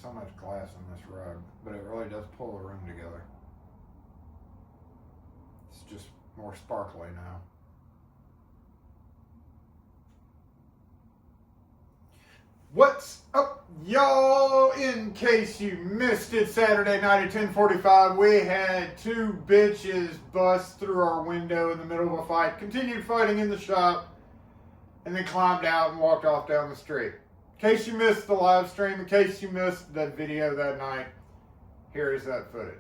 so much glass on this rug, but it really does pull the room together. It's just more sparkly now. What's up, y'all? In case you missed it, Saturday night at 10:45, we had two bitches bust through our window in the middle of a fight, continued fighting in the shop, and then climbed out and walked off down the street. In case you missed the live stream, in case you missed that video that night, here is that footage.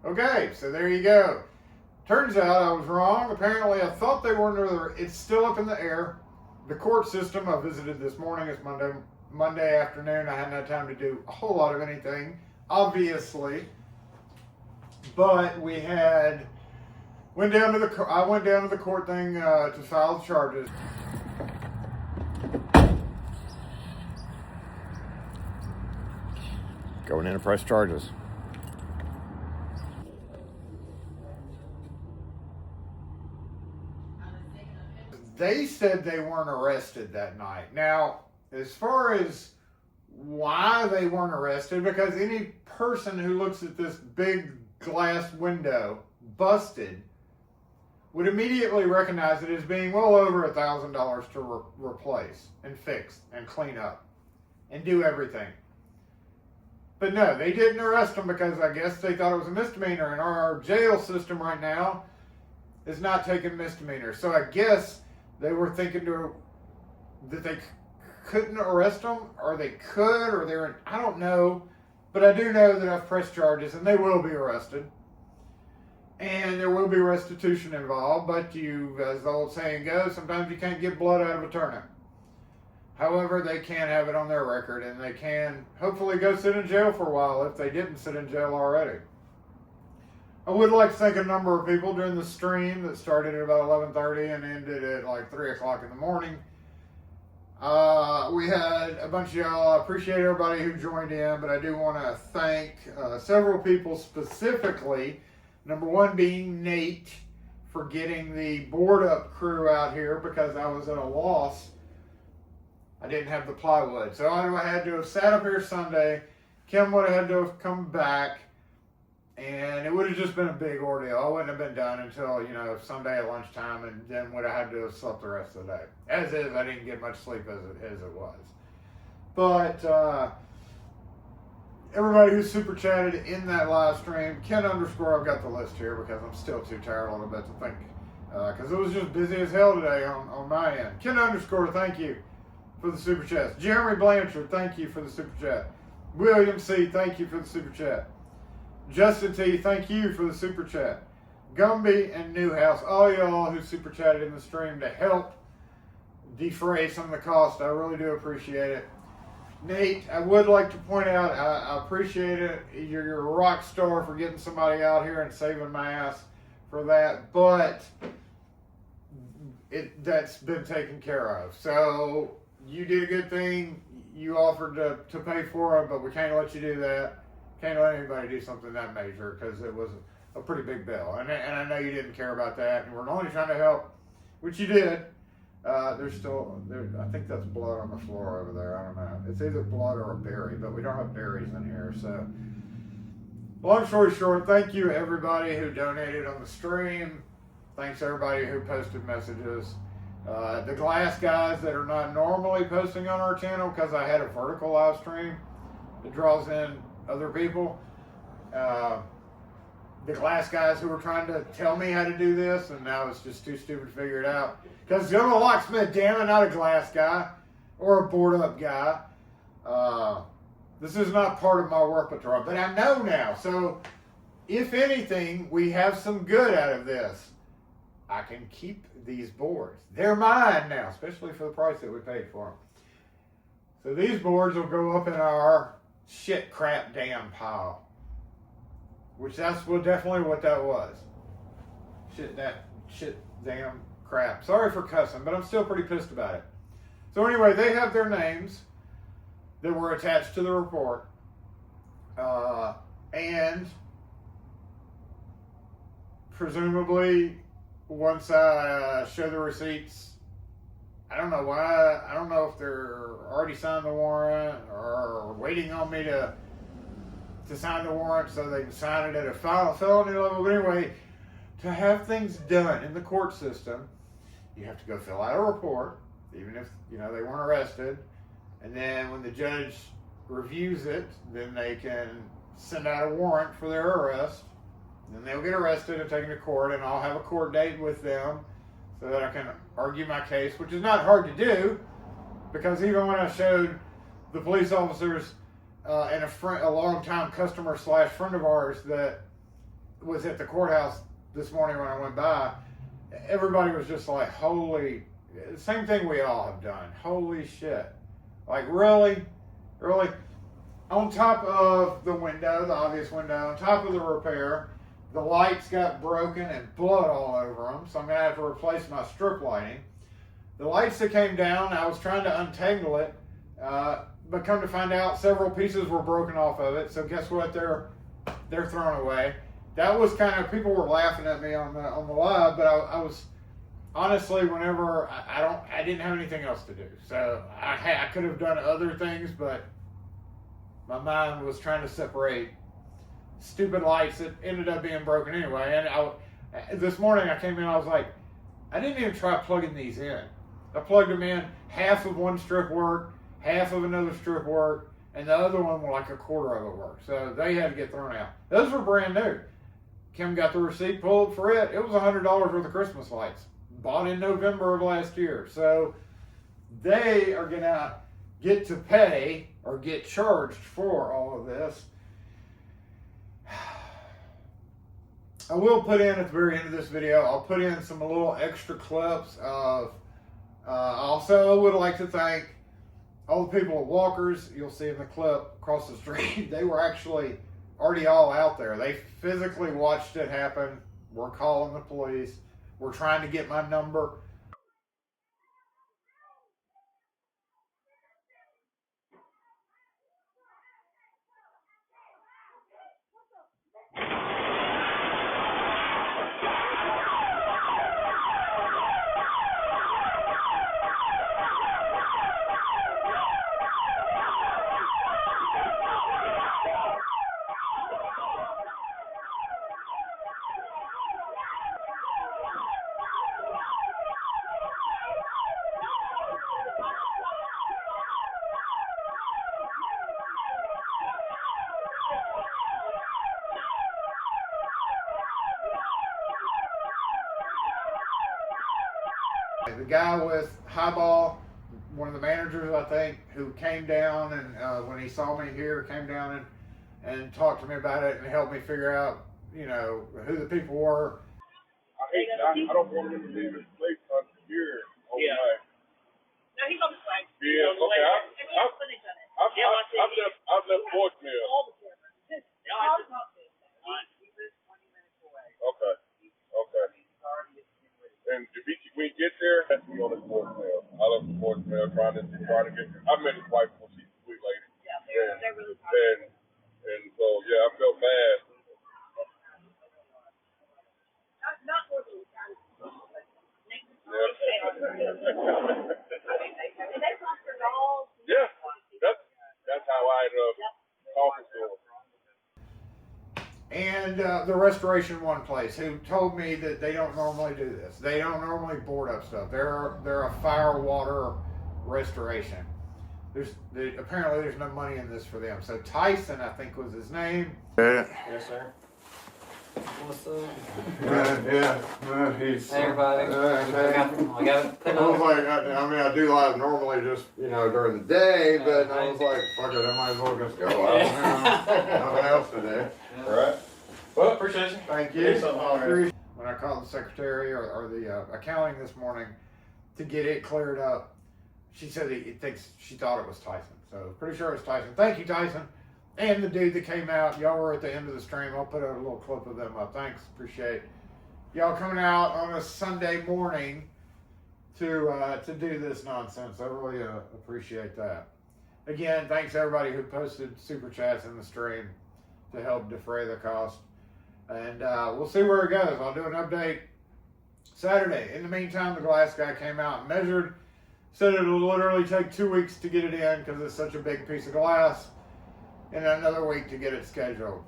Okay, so there you go. Turns out I was wrong. Apparently I thought they were it's still up in the air. The court system I visited this morning. It's Monday afternoon. I hadn't had time to do a whole lot of anything, obviously. But I went down to the court thing to file the charges. Going in to press charges. They said they weren't arrested that night. Now, as far as why they weren't arrested, because any person who looks at this big glass window busted would immediately recognize it as being well over $1,000 to replace and fix and clean up and do everything. But no, they didn't arrest them because I guess they thought it was a misdemeanor, and our jail system right now is not taking misdemeanors. So I guess they were thinking that they couldn't arrest them, or they could, or I don't know. But I do know that I've pressed charges, and they will be arrested. And there will be restitution involved, but as the old saying goes, sometimes you can't get blood out of a turnip. However, they can have it on their record, and they can hopefully go sit in jail for a while if they didn't sit in jail already. I would like to thank a number of people during the stream that started at about 11:30 and ended at like 3 o'clock in the morning. We had a bunch of y'all. I appreciate everybody who joined in, but I do want to thank several people specifically. Number one being Nate for getting the board up crew out here because I was at a loss. I didn't have the plywood. So I had to have sat up here Sunday. Kim would have had to have come back. And it would have just been a big ordeal. I wouldn't have been done until, Sunday at lunchtime, and then would have had to have slept the rest of the day. As is, I didn't get much sleep as it was. But everybody who super chatted in that live stream, Ken _ I've got the list here because I'm still too tired a little bit to think. Because it was just busy as hell today on my end. Ken _ thank you for the super chat. Jeremy Blanchard, thank you for the super chat. William C., thank you for the super chat. Justin T., thank you for the super chat. Gumby and Newhouse, all y'all who super chatted in the stream to help defray some of the cost. I really do appreciate it. Nate, I would like to point out, I appreciate it. You're a rock star for getting somebody out here and saving my ass for that, but that's been taken care of. So you did a good thing. You offered to pay for it, but we can't let you do that. Can't let anybody do something that major because it was a pretty big bill. And I know you didn't care about that. And we're only trying to help, which you did. There's still, I think that's blood on the floor over there. I don't know. It's either blood or a berry, but we don't have berries in here. So, long story short, thank you everybody who donated on the stream. Thanks everybody who posted messages. The glass guys that are not normally posting on our channel because I had a vertical live stream that draws in other people. The glass guys who were trying to tell me how to do this, and now it's just too stupid to figure it out. Because I'm a locksmith, damn it, not a glass guy or a board up guy. This is not part of my repertoire, but I know now. So, if anything, we have some good out of this. I can keep these boards. They're mine now, especially for the price that we paid for them. So these boards will go up in our shit, crap, damn pile. Which that's definitely what that was. Shit, damn, crap. Sorry for cussing, but I'm still pretty pissed about it. So anyway, they have their names that were attached to the report. And presumably, once I show the receipts, I don't know why. I don't know if they're already signed the warrant or waiting on me to sign the warrant so they can sign it at a felony level. But anyway, to have things done in the court system, you have to go fill out a report, even if they weren't arrested. And then when the judge reviews it, then they can send out a warrant for their arrest. Then they'll get arrested and taken to court, and I'll have a court date with them so that I can argue my case, which is not hard to do, because even when I showed the police officers and a long-time customer / friend of ours that was at the courthouse this morning when I went by, everybody was just like, holy, same thing we all have done. Holy shit. Like, really? Really? On top of the window, the obvious window, on top of the repair, the lights got broken and blood all over them, so I'm going to have to replace my strip lighting. The lights that came down, I was trying to untangle it, but come to find out, several pieces were broken off of it, so guess what? They're thrown away. That was kind of, people were laughing at me on the live, but I was, honestly, whenever, I didn't have anything else to do. So I could have done other things, but my mind was trying to separate stupid lights that ended up being broken anyway. And this morning I came in, I was like, I didn't even try plugging these in. I plugged them in, half of one strip worked, half of another strip worked, and the other one, like a quarter of it worked. So they had to get thrown out. Those were brand new. Kim got the receipt pulled for it. It was $100 worth of Christmas lights, bought in November of last year. So they are going to get to pay or get charged for all of this. I will put in at the very end of this video, I'll put in some little extra clips of, also I would like to thank all the people at Walker's. You'll see in the clip across the street, they were actually already all out there. They physically watched it happen. We're calling the police. We're trying to get my number. The guy with Highball, one of the managers, I think, who came down and when he saw me here, came down and talked to me about it and helped me figure out, who the people were. I don't want him to leave his place here overnight. No, he's on the flag. Yeah, okay. I've left voicemail. Okay. And if we get there, that's me on his voicemail. I left the voicemail trying to get. I met his wife before she's a sweet lady. Yeah, they're really tired. And so I felt bad. Not for the Yeah, that's how I ended up talking to him. And the Restoration One place, who told me that they don't normally do this. They don't normally board up stuff. They're a fire water restoration. Apparently there's no money in this for them. So Tyson, I think was his name. Yes, sir. What's up? He's. Hey, everybody. I got it put I was on. like, I do live normally just, during the day, but I was like, fuck it, I might as well just go out. Nothing else to do. Yeah. Right? Well, appreciate you. Thank you. When I called the secretary or the accounting this morning to get it cleared up, she said she thought it was Tyson. So pretty sure it's Tyson. Thank you, Tyson. And the dude that came out, y'all were at the end of the stream. I'll put a little clip of them up. Thanks, appreciate y'all coming out on a Sunday morning to do this nonsense. I really appreciate that. Again, thanks everybody who posted super chats in the stream to help defray the cost. And we'll see where it goes. I'll do an update Saturday. In the meantime, the glass guy came out and measured. Said it'll literally take 2 weeks to get it in because it's such a big piece of glass. And another week to get it scheduled.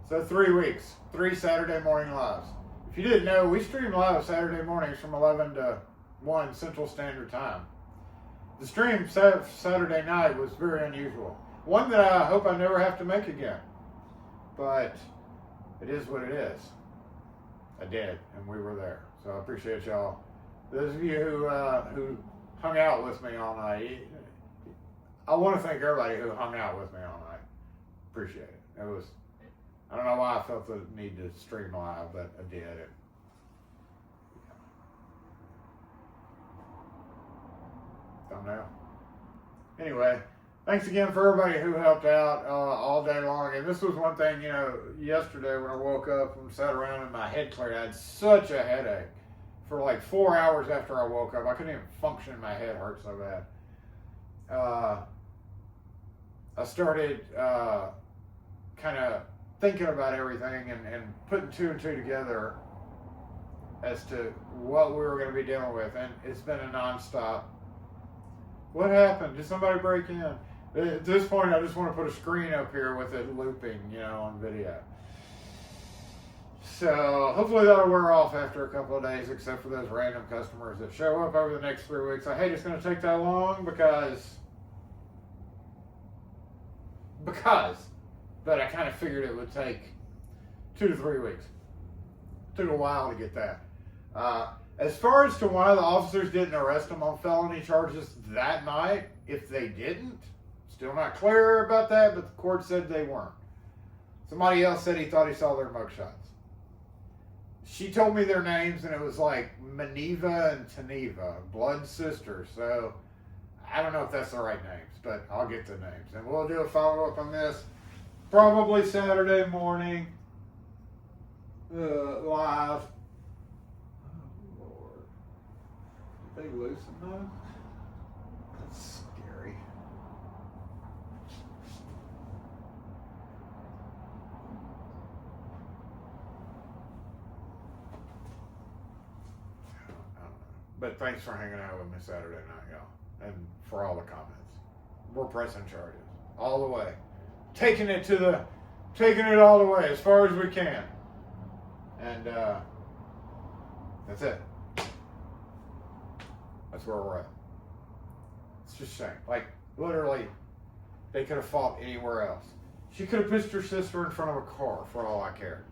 So 3 weeks. 3 Saturday morning lives. If you didn't know, we stream live Saturday mornings from 11 to 1 Central Standard Time. The stream Saturday night was very unusual. One that I hope I never have to make again. But it is what it is. I did, and we were there. So I appreciate y'all. Those of you who hung out with me all night, I want to thank everybody who hung out with me all night. Appreciate it. It was, I don't know why I felt the need to stream live, but I did it. Thumbnail. Anyway, thanks again for everybody who helped out all day long. And this was one thing, you know, yesterday when I woke up and sat around and my head cleared, I had such a headache for like 4 hours after I woke up. I couldn't even function. My head hurt so bad. I started kind of thinking about everything and putting 2 and 2 together as to what we were going to be dealing with. And it's been a nonstop. What happened? Did somebody break in? At this point, I just want to put a screen up here with it looping, you know, on video. So hopefully that'll wear off after a couple of days, except for those random customers that show up over the next 3 weeks. I hate it's going to take that long because, but I kind of figured it would take 2 to 3 weeks. Took a while to get that. As far as to why the officers didn't arrest him on felony charges that night, if they didn't, still not clear about that, but the court said they weren't. Somebody else said he thought he saw their mugshots. She told me their names, and it was like Maneva and Taneva, blood sisters. So I don't know if that's the right names, but I'll get the names. And we'll do a follow-up on this probably Saturday morning, live. They loosen those? That's scary. I don't know. But thanks for hanging out with me Saturday night, y'all. And for all the comments. We're pressing charges. All the way. Taking it all the way as far as we can. And that's it. That's where we're at. It's just a shame. Like, literally, they could have fought anywhere else. She could have pushed her sister in front of a car for all I cared.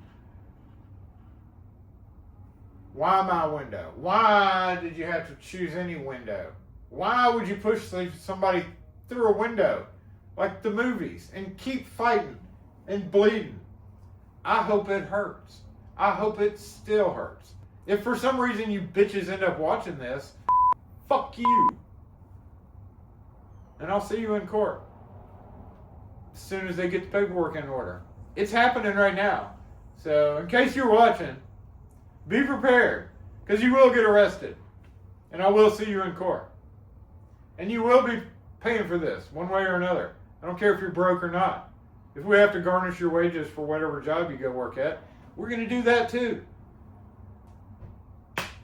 Why my window? Why did you have to choose any window? Why would you push somebody through a window like the movies and keep fighting and bleeding? I hope it hurts. I hope it still hurts. If for some reason you bitches end up watching this, fuck you. And I'll see you in court as soon as they get the paperwork in order. It's happening right now. So in case you're watching, be prepared, because you will get arrested. And I will see you in court. And you will be paying for this one way or another. I don't care if you're broke or not. If we have to garnish your wages for whatever job you go work at, we're going to do that too.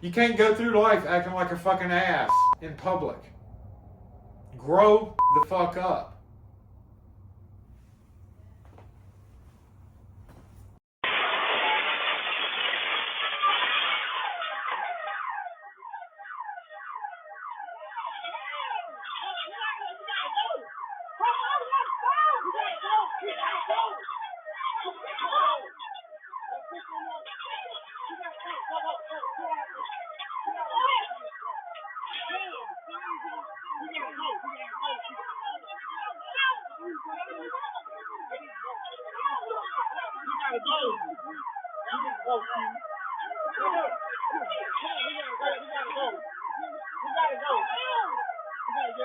You can't go through life acting like a fucking ass in public. Grow the fuck up.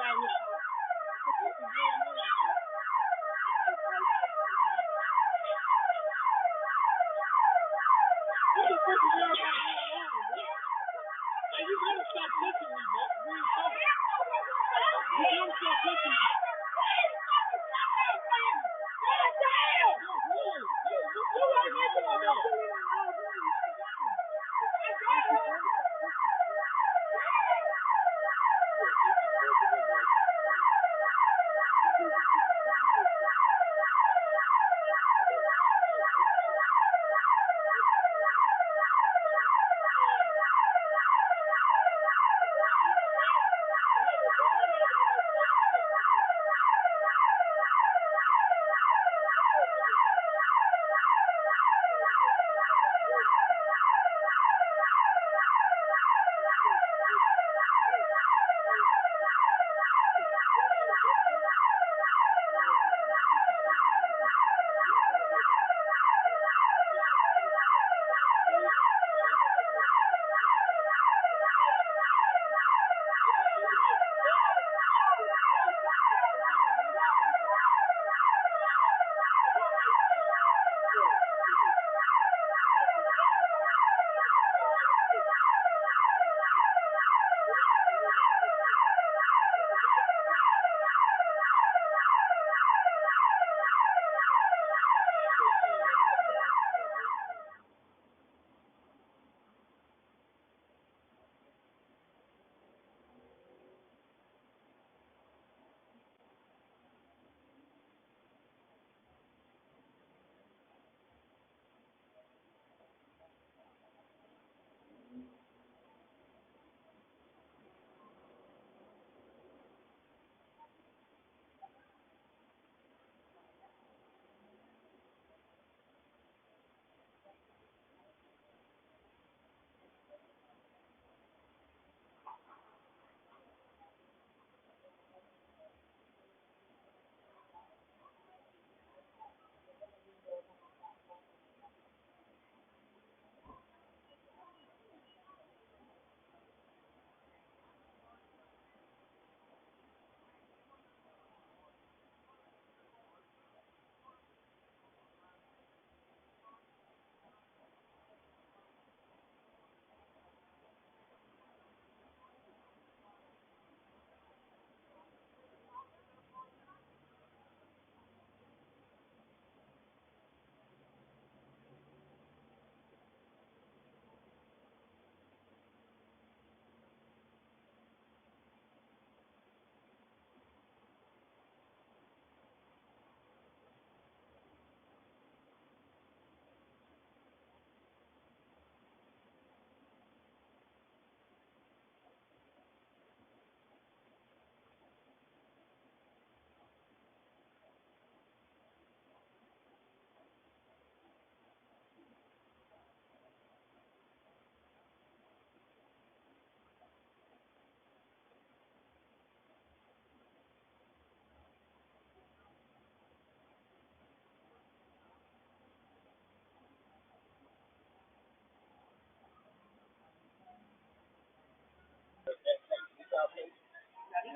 No,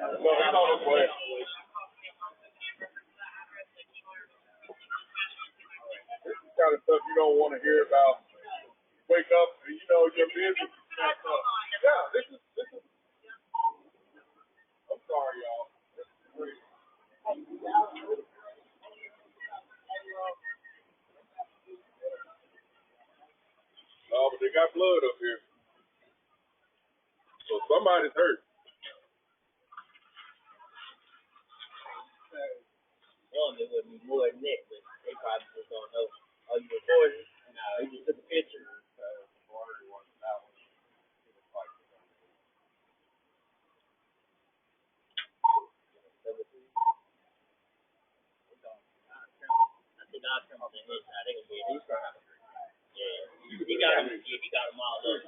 he's on his way. This is kind of stuff you don't want to hear about. Wake up, and you know your business is messed up. Yeah, this is. I'm sorry, y'all. This is crazy. Oh, but they got blood up here, so somebody's hurt. One, it would be more than that, but they probably just don't know. Oh, you recording? No, they just took a picture. I think I'll come up in his side. They gonna be in his side. Yeah, he got him all up.